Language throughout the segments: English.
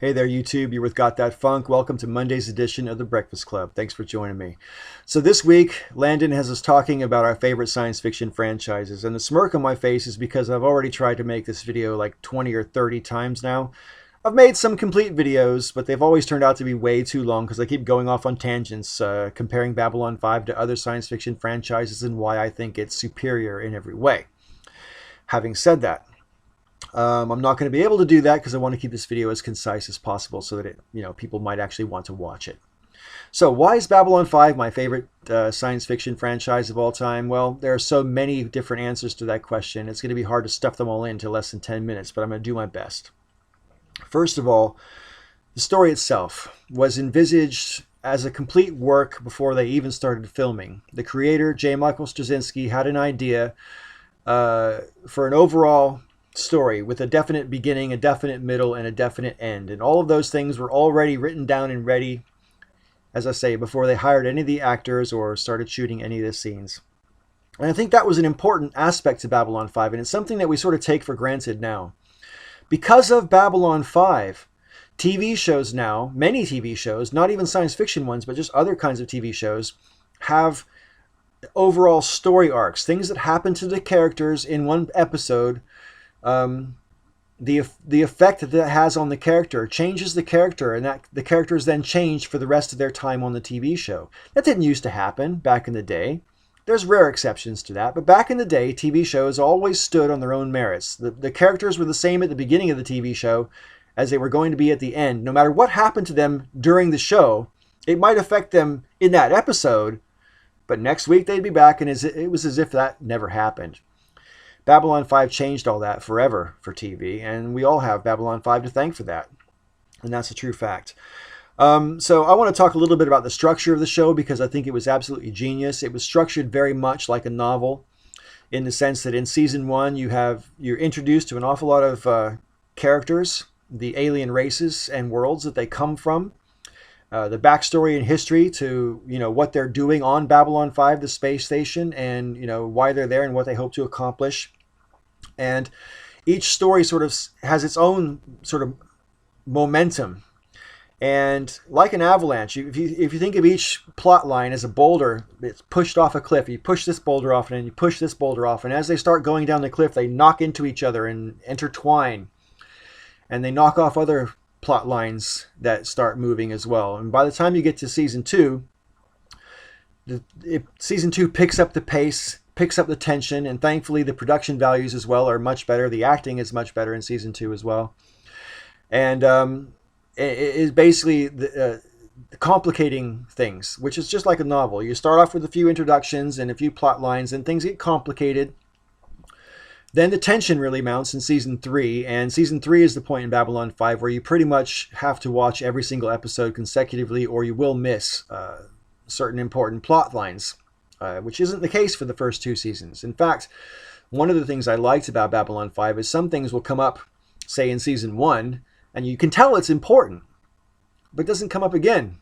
Hey there, YouTube. You're with Got That Funk. Welcome to Monday's edition of The Breakfast Club. Thanks for joining me. So this week, Landon has us talking about our favorite science fiction franchises. And the smirk on my face is because I've already tried to make this video like 20 or 30 times now. I've made some complete videos, but they've always turned out to be way too long because I keep going off on tangents, comparing Babylon 5 to other science fiction franchises and why I think it's superior in every way. Having said that, I'm not going to be able to do that because I want to keep this video as concise as possible so that people might actually want to watch it. So why is Babylon 5 my favorite science fiction franchise of all time? Well, there are so many different answers to that question. It's going to be hard to stuff them all into less than 10 minutes, but I'm going to do my best. First of all, the story itself was envisaged as a complete work before they even started filming. The creator, J. Michael Straczynski, had an idea for an overall story with a definite beginning, a definite middle, and a definite end. And all of those things were already written down and ready, as I say, before they hired any of the actors or started shooting any of the scenes. And I think that was an important aspect to Babylon 5, and it's something that we sort of take for granted now. Because of Babylon 5, TV shows now, many TV shows, not even science fiction ones, but just other kinds of TV shows, have overall story arcs, things that happen to the characters in one episode. The effect that that has on the character changes the character, and that the character is then changed for the rest of their time on the TV show. That didn't used to happen back in the day. There's rare exceptions to that, but back in the day, TV shows always stood on their own merits. The characters were the same at the beginning of the TV show as they were going to be at the end. No matter what happened to them during the show, it might affect them in that episode, but next week they'd be back, and it was as if that never happened. Babylon 5 changed all that forever for TV, and we all have Babylon 5 to thank for that. And that's a true fact. So I want to talk a little bit about the structure of the show because I think it was absolutely genius. It was structured very much like a novel in the sense that in season 1 you're introduced to an awful lot of characters, the alien races and worlds that they come from, the backstory and history to what they're doing on Babylon 5, the space station, and why they're there and what they hope to accomplish. And each story sort of has its own sort of momentum. And like an avalanche, if you think of each plot line as a boulder, it's pushed off a cliff. You push this boulder off, and then you push this boulder off. And as they start going down the cliff, they knock into each other and intertwine. And they knock off other plot lines that start moving as well. And by the time you get to season 2, season 2 picks up the pace, picks up the tension, and thankfully the production values as well are much better. The acting is much better in season 2 as well. And it is basically the complicating things, which is just like a novel. You start off with a few introductions and a few plot lines, and things get complicated. Then the tension really mounts in season 3, and season 3 is the point in Babylon 5 where you pretty much have to watch every single episode consecutively or you will miss certain important plot lines, which isn't the case for the first 2 seasons. In fact, one of the things I liked about Babylon 5 is some things will come up, say in season 1, and you can tell it's important, but doesn't come up again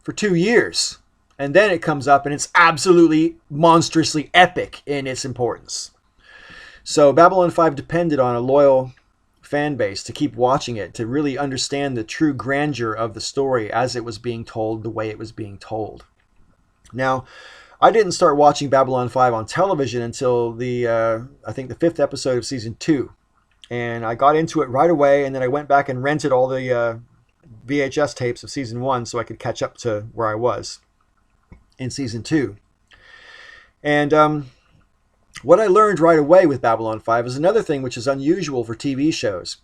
for 2 years. And then it comes up and it's absolutely monstrously epic in its importance. So Babylon 5 depended on a loyal fan base to keep watching it, to really understand the true grandeur of the story as it was being told, the way it was being told. Now, I didn't start watching Babylon 5 on television until I think the 5th episode of season 2. And I got into it right away, and then I went back and rented all the VHS tapes of season 1 so I could catch up to where I was in season 2. And what I learned right away with Babylon 5 is another thing which is unusual for TV shows.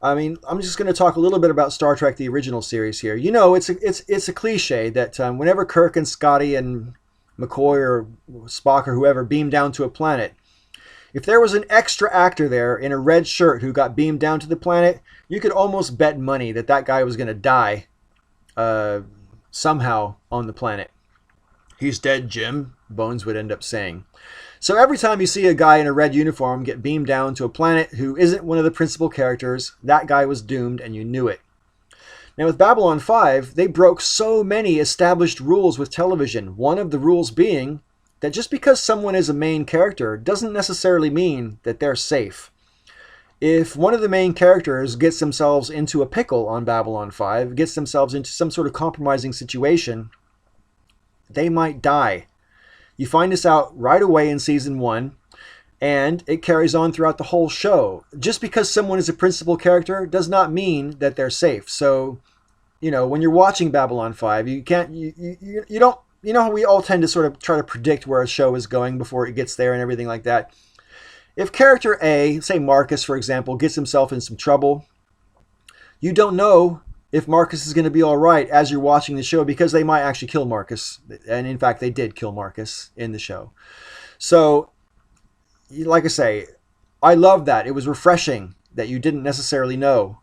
I mean, I'm just going to talk a little bit about Star Trek, the original series here. It's a cliche that whenever Kirk and Scotty and McCoy or Spock or whoever beam down to a planet, if there was an extra actor there in a red shirt who got beamed down to the planet, you could almost bet money that that guy was going to die somehow on the planet. "He's dead, Jim," Bones would end up saying. So every time you see a guy in a red uniform get beamed down to a planet who isn't one of the principal characters, that guy was doomed and you knew it. Now with Babylon 5, they broke so many established rules with television. One of the rules being that just because someone is a main character doesn't necessarily mean that they're safe. If one of the main characters gets themselves into a pickle on Babylon 5, gets themselves into some sort of compromising situation, they might die. You find this out right away in season 1, and it carries on throughout the whole show. Just because someone is a principal character does not mean that they're safe. So, when you're watching Babylon 5, you can't, you don't, how we all tend to sort of try to predict where a show is going before it gets there and everything like that. If character A, say Marcus, for example, gets himself in some trouble, you don't know if Marcus is going to be all right as you're watching the show, because they might actually kill Marcus. And in fact, they did kill Marcus in the show. So, like I say, I love that. It was refreshing that you didn't necessarily know,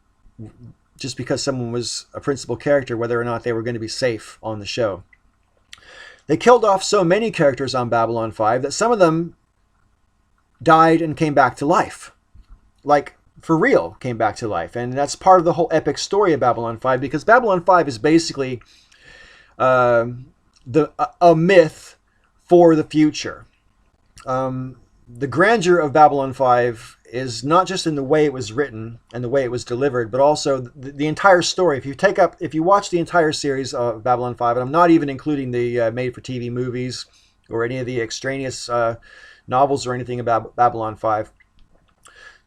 just because someone was a principal character, whether or not they were going to be safe on the show. They killed off so many characters on Babylon 5 that some of them died and came back to life. Like, for real, came back to life. And that's part of the whole epic story of Babylon 5, because Babylon 5 is basically a myth for the future. The grandeur of Babylon 5 is not just in the way it was written and the way it was delivered, but also the entire story. If you watch the entire series of Babylon 5, and I'm not even including the made-for-TV movies or any of the extraneous novels or anything about Babylon 5,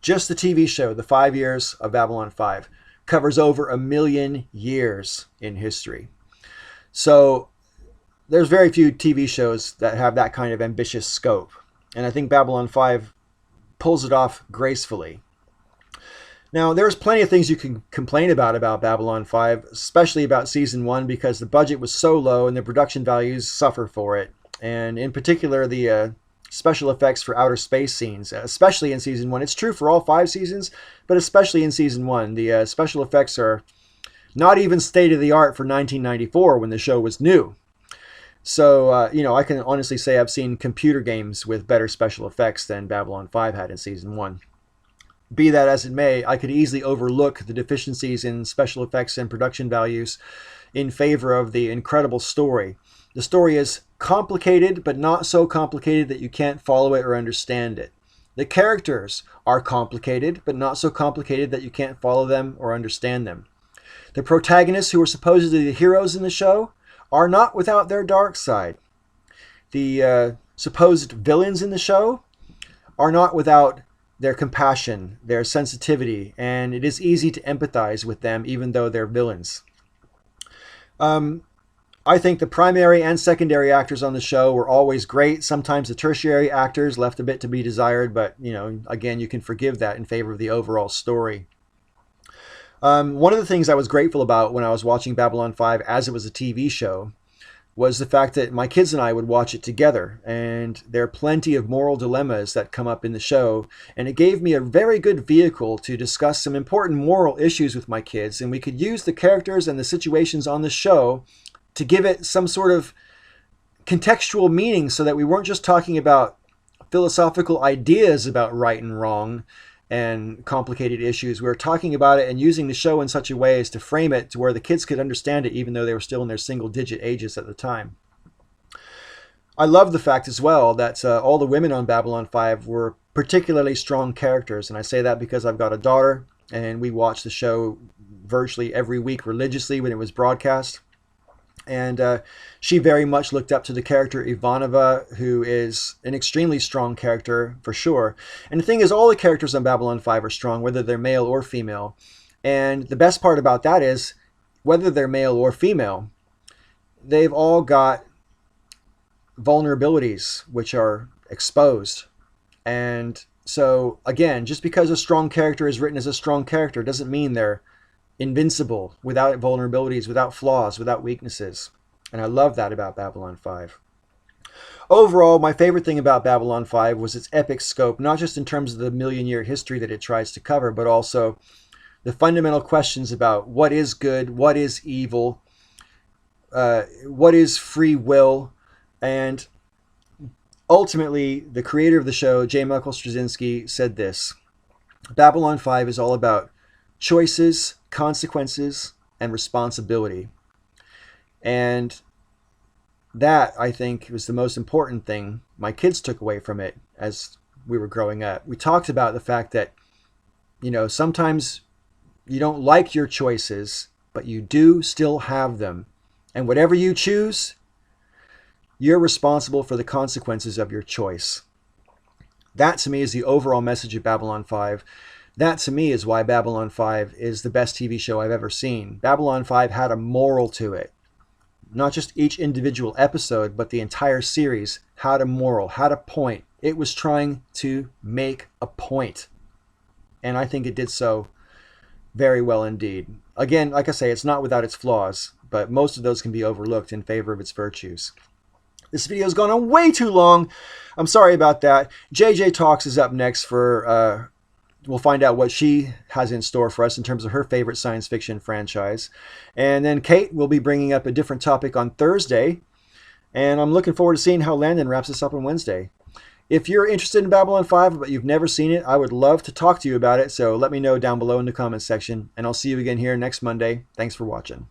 just the TV show, The 5 Years of Babylon 5, covers over 1 million years in history. So there's very few TV shows that have that kind of ambitious scope. And I think Babylon 5 pulls it off gracefully. Now, there's plenty of things you can complain about Babylon 5, especially about Season 1, because the budget was so low and the production values suffer for it. And in particular, the special effects for outer space scenes, especially in Season 1. It's true for all 5 seasons, but especially in Season 1. The special effects are not even state-of-the-art for 1994 when the show was new. So, I can honestly say I've seen computer games with better special effects than Babylon 5 had in Season 1. Be that as it may, I could easily overlook the deficiencies in special effects and production values in favor of the incredible story. The story is complicated, but not so complicated that you can't follow it or understand it. The characters are complicated, but not so complicated that you can't follow them or understand them. The protagonists, who are supposedly the heroes in the show, are not without their dark side. The supposed villains in the show are not without their compassion, their sensitivity, and it is easy to empathize with them even though they're villains. I think the primary and secondary actors on the show were always great. Sometimes the tertiary actors left a bit to be desired, but, again, you can forgive that in favor of the overall story. One of the things I was grateful about when I was watching Babylon 5 as it was a TV show was the fact that my kids and I would watch it together, and there are plenty of moral dilemmas that come up in the show, and it gave me a very good vehicle to discuss some important moral issues with my kids, and we could use the characters and the situations on the show to give it some sort of contextual meaning, so that we weren't just talking about philosophical ideas about right and wrong and complicated issues. We were talking about it and using the show in such a way as to frame it to where the kids could understand it, even though they were still in their single-digit ages at the time. I love the fact as well that all the women on Babylon 5 were particularly strong characters, and I say that because I've got a daughter, and we watched the show virtually every week religiously when it was broadcast. And she very much looked up to the character Ivanova, who is an extremely strong character for sure. And the thing is, all the characters on Babylon 5 are strong, whether they're male or female. And the best part about that is, whether they're male or female, they've all got vulnerabilities which are exposed. And so, again, just because a strong character is written as a strong character doesn't mean they're invincible, without vulnerabilities, without flaws, without weaknesses. And I love that about Babylon 5. Overall, my favorite thing about Babylon 5 was its epic scope, not just in terms of the million-year history that it tries to cover, but also the fundamental questions about what is good, what is evil, what is free will, and ultimately, the creator of the show, J. Michael Straczynski, said this: Babylon 5 is all about choices, consequences, and responsibility. And that, I think, was the most important thing my kids took away from it as we were growing up. We talked about the fact that Sometimes you don't like your choices, but you do still have them. And whatever you choose, you're responsible for the consequences of your choice. That to me is the overall message of Babylon 5. That to me is why Babylon 5 is the best TV show I've ever seen. Babylon 5 had a moral to it. Not just each individual episode, but the entire series had a moral, had a point. It was trying to make a point. And I think it did so very well indeed. Again, like I say, it's not without its flaws, but most of those can be overlooked in favor of its virtues. This video has gone on way too long. I'm sorry about that. JJ Talks is up next for, we'll find out what she has in store for us in terms of her favorite science fiction franchise. And then Kate will be bringing up a different topic on Thursday. And I'm looking forward to seeing how Landon wraps this up on Wednesday. If you're interested in Babylon 5, but you've never seen it, I would love to talk to you about it. So let me know down below in the comments section. And I'll see you again here next Monday. Thanks for watching.